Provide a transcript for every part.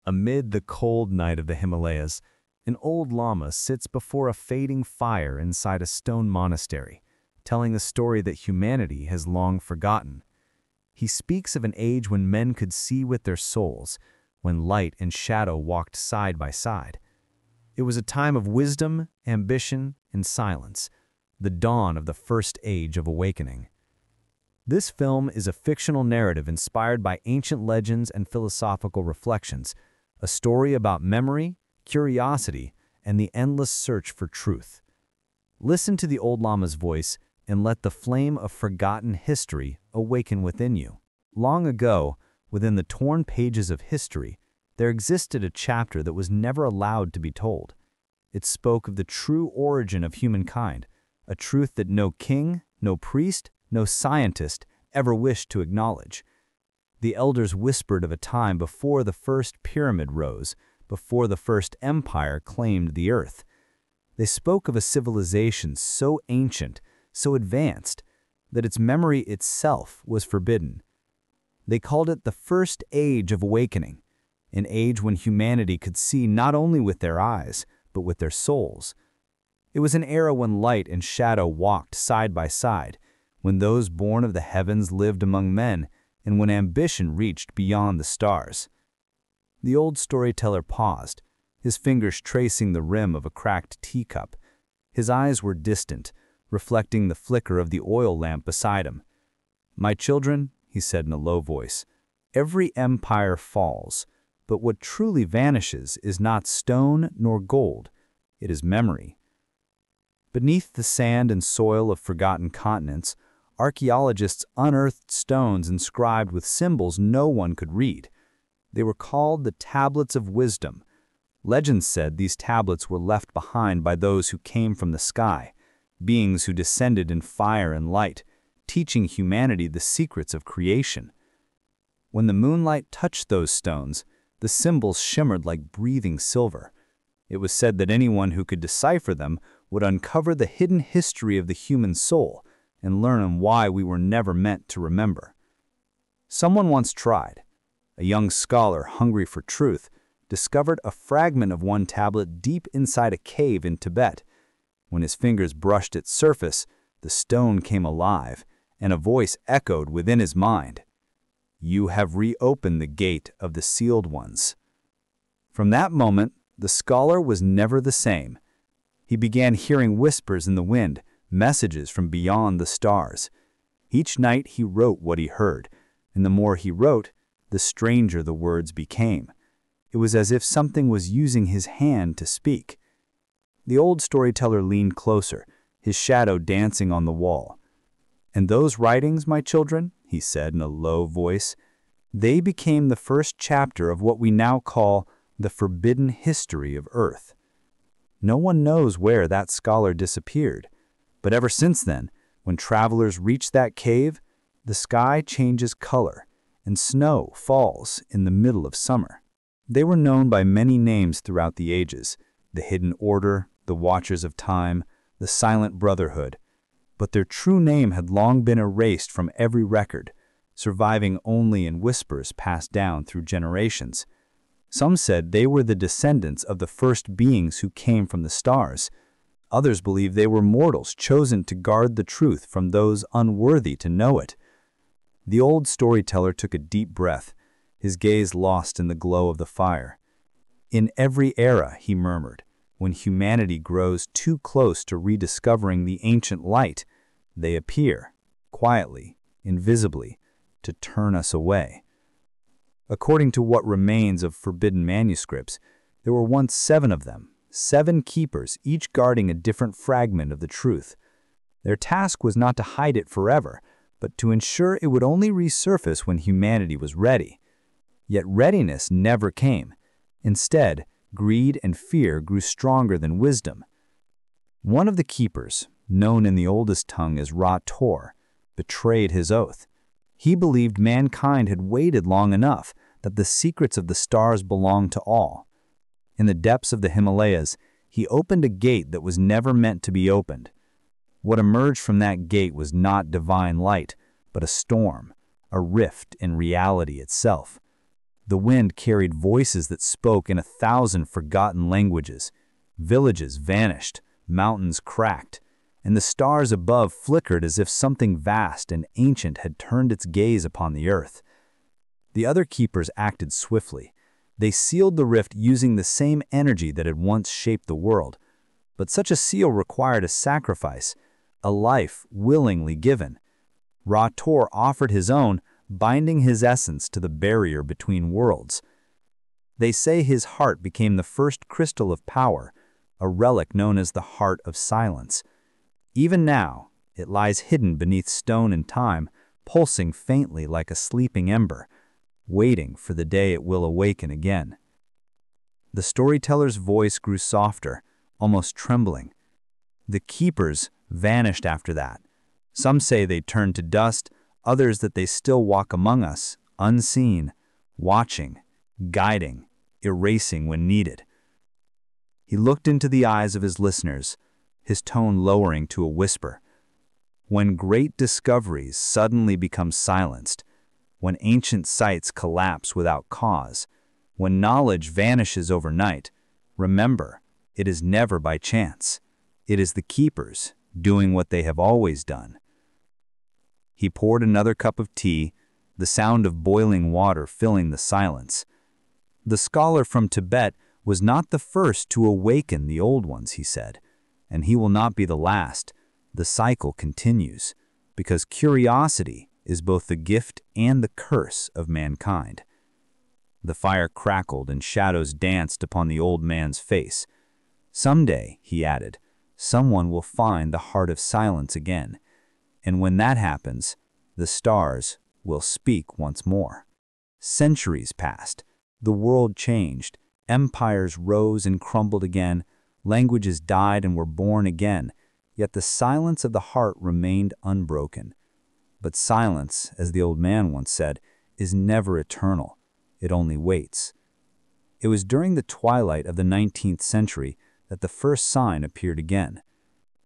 Amid the cold night of the Himalayas, an old Lama sits before a fading fire inside a stone monastery, telling a story that humanity has long forgotten. He speaks of an age when men could see with their souls, when light and shadow walked side by side. It was a time of wisdom, ambition, and silence, the dawn of the first age of awakening. This film is a fictional narrative inspired by ancient legends and philosophical reflections, a story about memory, curiosity, and the endless search for truth. Listen to the old Lama's voice and let the flame of forgotten history awaken within you. Long ago, within the torn pages of history, there existed a chapter that was never allowed to be told. It spoke of the true origin of humankind, a truth that no king, no priest, no scientist ever wished to acknowledge. The elders whispered of a time before the first pyramid rose, before the first empire claimed the earth. They spoke of a civilization so ancient, so advanced, that its memory itself was forbidden. They called it the first age of awakening, an age when humanity could see not only with their eyes, but with their souls. It was an era when light and shadow walked side by side, when those born of the heavens lived among men, and when ambition reached beyond the stars. The old storyteller paused, his fingers tracing the rim of a cracked teacup. His eyes were distant, reflecting the flicker of the oil lamp beside him. "My children," he said in a low voice, "every empire falls, but what truly vanishes is not stone nor gold, it is memory." Beneath the sand and soil of forgotten continents, archaeologists unearthed stones inscribed with symbols no one could read. They were called the Tablets of Wisdom. Legend said these tablets were left behind by those who came from the sky, beings who descended in fire and light, teaching humanity the secrets of creation. When the moonlight touched those stones, the symbols shimmered like breathing silver. It was said that anyone who could decipher them would uncover the hidden history of the human soul and learn why we were never meant to remember. Someone once tried. A young scholar hungry for truth discovered a fragment of one tablet deep inside a cave in Tibet. When his fingers brushed its surface, the stone came alive, and a voice echoed within his mind. "You have reopened the gate of the sealed ones." From that moment, the scholar was never the same. He began hearing whispers in the wind, messages from beyond the stars. Each night he wrote what he heard, and the more he wrote, the stranger the words became. It was as if something was using his hand to speak. The old storyteller leaned closer, his shadow dancing on the wall. "And those writings, my children," he said in a low voice, "they became the first chapter of what we now call the forbidden history of Earth." No one knows where that scholar disappeared, but ever since then, when travelers reach that cave, the sky changes color, and snow falls in the middle of summer. They were known by many names throughout the ages: the Hidden Order, the Watchers of Time, the Silent Brotherhood. But their true name had long been erased from every record, surviving only in whispers passed down through generations. Some said they were the descendants of the first beings who came from the stars. Others believed they were mortals chosen to guard the truth from those unworthy to know it. The old storyteller took a deep breath, his gaze lost in the glow of the fire. "In every era," he murmured, "when humanity grows too close to rediscovering the ancient light, they appear, quietly, invisibly, to turn us away." According to what remains of forbidden manuscripts, there were once 7 of them, 7 keepers, each guarding a different fragment of the truth. Their task was not to hide it forever, but to ensure it would only resurface when humanity was ready. Yet readiness never came. Instead, greed and fear grew stronger than wisdom. One of the keepers, known in the oldest tongue as Ra-Tor, betrayed his oath. He believed mankind had waited long enough, that the secrets of the stars belonged to all. In the depths of the Himalayas, he opened a gate that was never meant to be opened. What emerged from that gate was not divine light, but a storm, a rift in reality itself. The wind carried voices that spoke in 1,000 forgotten languages. Villages vanished, mountains cracked, and the stars above flickered as if something vast and ancient had turned its gaze upon the earth. The other keepers acted swiftly. They sealed the rift using the same energy that had once shaped the world. But such a seal required a sacrifice, a life willingly given. Ra-Tor offered his own, binding his essence to the barrier between worlds. They say his heart became the first crystal of power, a relic known as the Heart of Silence. Even now, it lies hidden beneath stone and time, pulsing faintly like a sleeping ember, waiting for the day it will awaken again. The storyteller's voice grew softer, almost trembling. The keepers vanished after that. Some say they turned to dust, others that they still walk among us, unseen, watching, guiding, erasing when needed. He looked into the eyes of his listeners, his tone lowering to a whisper. When great discoveries suddenly become silenced, when ancient sites collapse without cause, when knowledge vanishes overnight, remember, it is never by chance. It is the keepers doing what they have always done. He poured another cup of tea, the sound of boiling water filling the silence. The scholar from Tibet was not the first to awaken the old ones, he said, and he will not be the last. The cycle continues, because curiosity is both the gift and the curse of mankind. The fire crackled and shadows danced upon the old man's face. Someday, he added, someone will find the Heart of Silence again, and when that happens, the stars will speak once more. Centuries passed. The world changed. Empires rose and crumbled again. Languages died and were born again. Yet the silence of the heart remained unbroken. But silence, as the old man once said, is never eternal. It only waits. It was during the twilight of the 19th century that the first sign appeared again.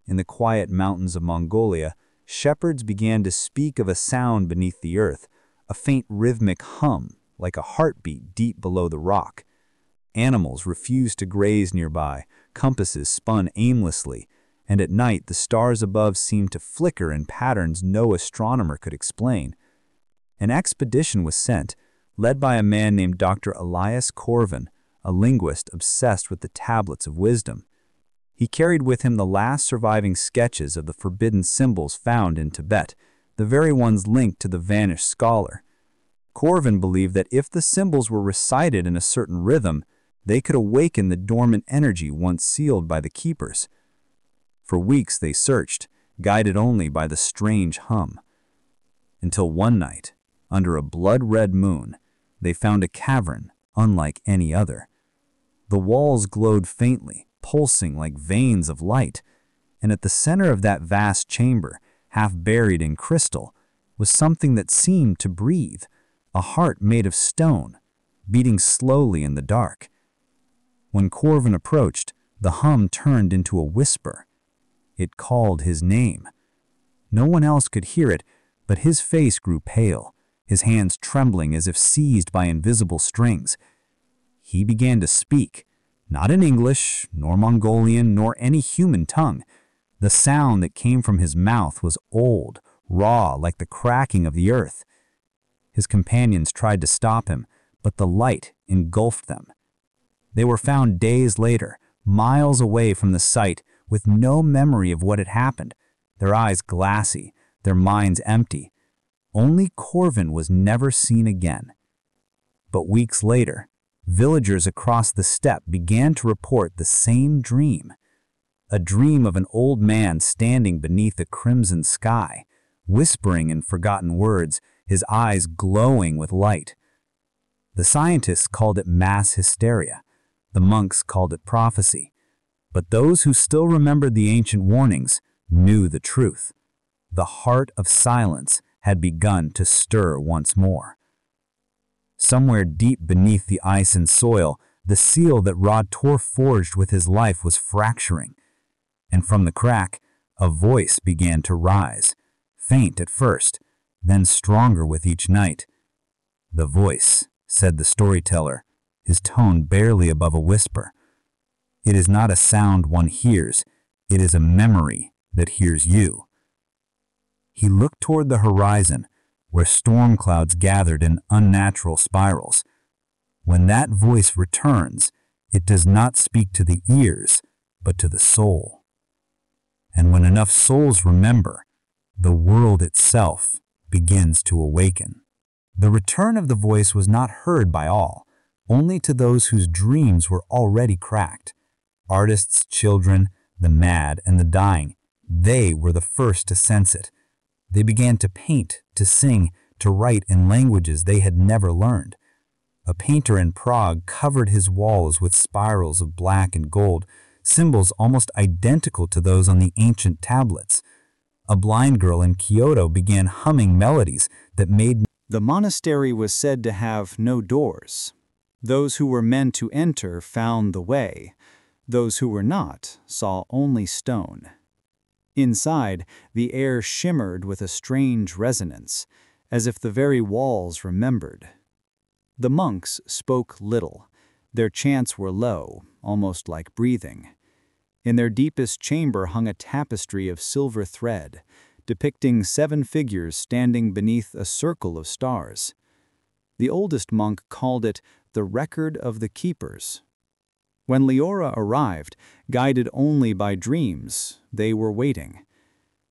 In the quiet mountains of Mongolia, shepherds began to speak of a sound beneath the earth, a faint rhythmic hum, like a heartbeat deep below the rock. Animals refused to graze nearby, compasses spun aimlessly, and at night the stars above seemed to flicker in patterns no astronomer could explain. An expedition was sent, led by a man named Dr. Elias Corvin, a linguist obsessed with the tablets of wisdom. He carried with him the last surviving sketches of the forbidden symbols found in Tibet, the very ones linked to the vanished scholar. Corvin believed that if the symbols were recited in a certain rhythm, they could awaken the dormant energy once sealed by the keepers. For weeks they searched, guided only by the strange hum. Until one night, under a blood-red moon, they found a cavern unlike any other. The walls glowed faintly, pulsing like veins of light, and at the center of that vast chamber, half buried in crystal, was something that seemed to breathe, a heart made of stone, beating slowly in the dark. When Corvin approached, the hum turned into a whisper. It called his name. No one else could hear it, but his face grew pale, his hands trembling as if seized by invisible strings. He began to speak, not in English, nor Mongolian, nor any human tongue. The sound that came from his mouth was old, raw, like the cracking of the earth. His companions tried to stop him, but the light engulfed them. They were found days later, miles away from the site, with no memory of what had happened, their eyes glassy, their minds empty. Only Corvin was never seen again. But weeks later, villagers across the steppe began to report the same dream. A dream of an old man standing beneath a crimson sky, whispering in forgotten words, his eyes glowing with light. The scientists called it mass hysteria. The monks called it prophecy. But those who still remembered the ancient warnings knew the truth. The heart of silence had begun to stir once more. Somewhere deep beneath the ice and soil, the seal that Ra-Tor forged with his life was fracturing. And from the crack, a voice began to rise, faint at first, then stronger with each night. The voice said the storyteller, his tone barely above a whisper. "It is not a sound one hears, it is a memory that hears you." He looked toward the horizon, where storm clouds gathered in unnatural spirals. When that voice returns, it does not speak to the ears, but to the soul. And when enough souls remember, the world itself begins to awaken. The return of the voice was not heard by all, only to those whose dreams were already cracked. Artists, children, the mad, and the dying, they were the first to sense it. They began to paint, to sing, to write in languages they had never learned. A painter in Prague covered his walls with spirals of black and gold, symbols almost identical to those on the ancient tablets. A blind girl in Kyoto began humming melodies that made... The monastery was said to have no doors. Those who were meant to enter found the way. Those who were not saw only stone. Inside, the air shimmered with a strange resonance, as if the very walls remembered. The monks spoke little. Their chants were low, almost like breathing. In their deepest chamber hung a tapestry of silver thread, depicting 7 figures standing beneath a circle of stars. The oldest monk called it the record of the keepers. When Leora arrived, guided only by dreams, they were waiting.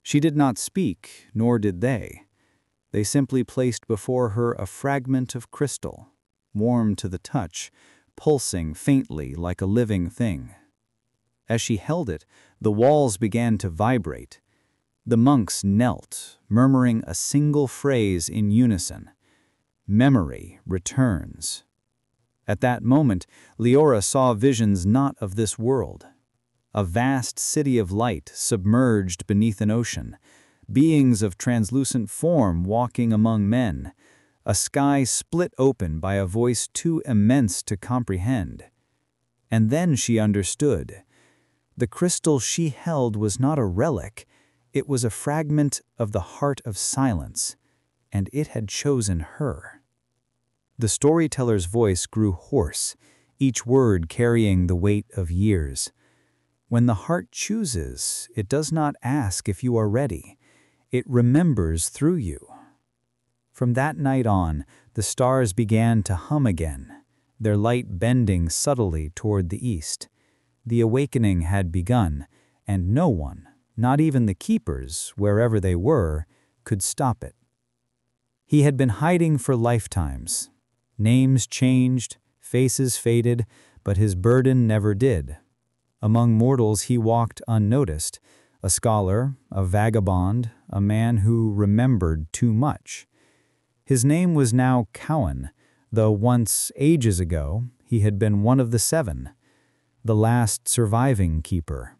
She did not speak, nor did they. They simply placed before her a fragment of crystal, warm to the touch, pulsing faintly like a living thing. As she held it, the walls began to vibrate. The monks knelt, murmuring a single phrase in unison: "Memory returns." At that moment, Leora saw visions not of this world. A vast city of light submerged beneath an ocean, beings of translucent form walking among men, a sky split open by a voice too immense to comprehend. And then she understood. The crystal she held was not a relic, it was a fragment of the heart of silence, and it had chosen her. The storyteller's voice grew hoarse, each word carrying the weight of years. When the heart chooses, it does not ask if you are ready. It remembers through you. From that night on, the stars began to hum again, their light bending subtly toward the east. The awakening had begun, and no one, not even the keepers, wherever they were, could stop it. He had been hiding for lifetimes. Names changed, faces faded, but his burden never did. Among mortals he walked unnoticed, a scholar, a vagabond, a man who remembered too much. His name was now Cowan, though once, ages ago, he had been one of the 7, the last surviving keeper.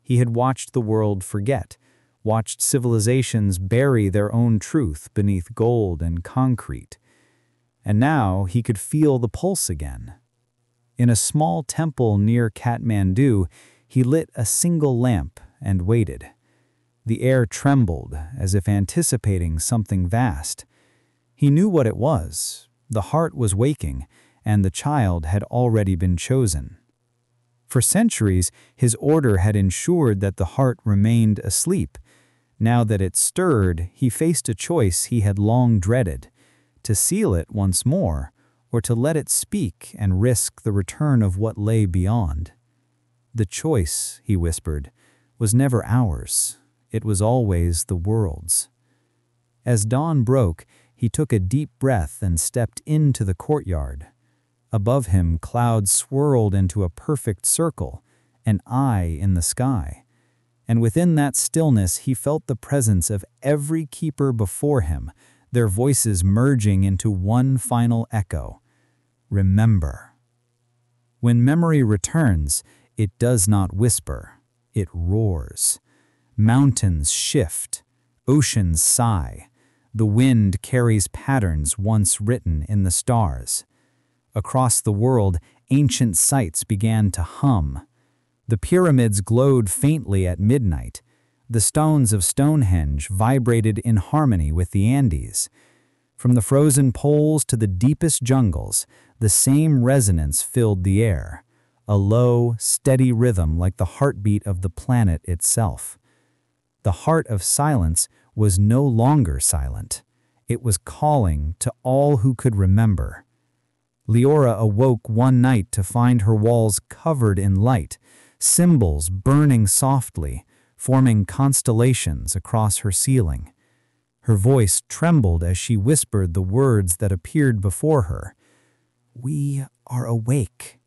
He had watched the world forget, watched civilizations bury their own truth beneath gold and concrete. And now he could feel the pulse again. In a small temple near Kathmandu, he lit a single lamp and waited. The air trembled, as if anticipating something vast. He knew what it was. The heart was waking, and the child had already been chosen. For centuries, his order had ensured that the heart remained asleep. Now that it stirred, he faced a choice he had long dreaded: to seal it once more, or to let it speak and risk the return of what lay beyond. The choice, he whispered, was never ours. It was always the world's. As dawn broke, he took a deep breath and stepped into the courtyard. Above him, clouds swirled into a perfect circle, an eye in the sky. And within that stillness, he felt the presence of every keeper before him, their voices merging into one final echo: remember. When memory returns, it does not whisper, it roars. Mountains shift, oceans sigh. The wind carries patterns once written in the stars. Across the world, ancient sites began to hum. The pyramids glowed faintly at midnight. The stones of Stonehenge vibrated in harmony with the Andes. From the frozen poles to the deepest jungles, the same resonance filled the air, a low, steady rhythm like the heartbeat of the planet itself. The heart of silence was no longer silent. It was calling to all who could remember. Leora awoke one night to find her walls covered in light, symbols burning softly, forming constellations across her ceiling. Her voice trembled as she whispered the words that appeared before her. "We are awake."